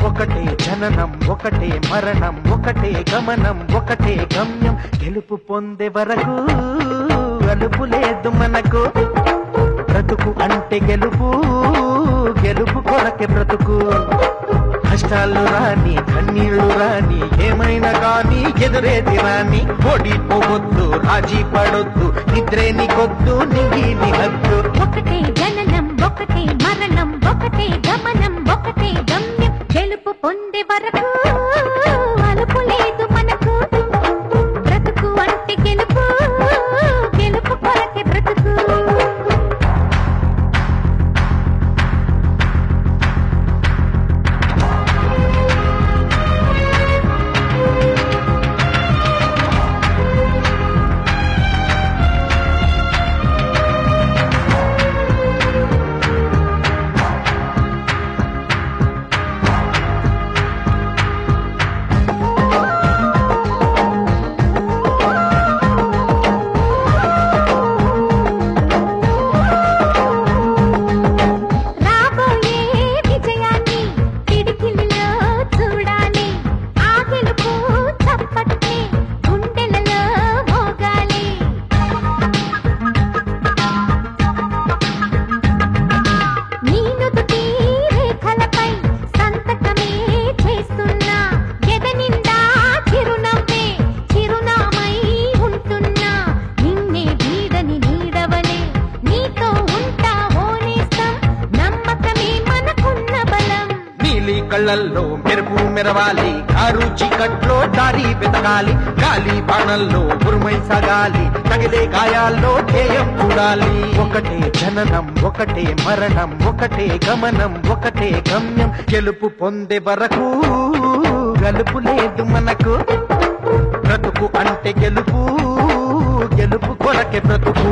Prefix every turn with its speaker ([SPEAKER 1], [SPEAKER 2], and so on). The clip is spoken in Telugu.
[SPEAKER 1] ఒకటే జననం ఒకటే మరణం ఒకటే గమనం ఒకటే గమ్యం గెలుపు పొందే వరకు అలుపు లేదు మనకు బ్రతుకు అంటే గెలుపు గెలుపు కొరకే బ్రతుకు కష్టాలు రాని కన్నీళ్లు రాని ఏమైనా కానీ ఎదురేది రాని ఓడిపోవద్దు రాజీ పడొద్దు నిద్రే నీకొద్దు నిగిలి హద్దు
[SPEAKER 2] ఒకటే జననం ఒకటే మరణం ఒకటే గమనం ఒకటే గమ్యం గెలుపు పొందే వరకు అలుపు లేదు మనకు బ్రతుకు అంటే గెలుపు గెలుపు కొరకే బ్రతుకు
[SPEAKER 1] కళ్ళల్లో మెరుపు మెరవాలి కారు చీకట్లో దారి వెతకాలి గాలి బాణల్లో ఉరుమై సాగాలి తగిలే గాయాల్లో ధ్యేయం చూడాలి ఒకటే జననం ఒకటే మరణం ఒకటే గమనం ఒకటే గమ్యం గెలుపు పొందే వరకు గలుపు లేదు మనకు బ్రతుకు అంటే గెలుపు గెలుపు కొరకే బ్రతుకు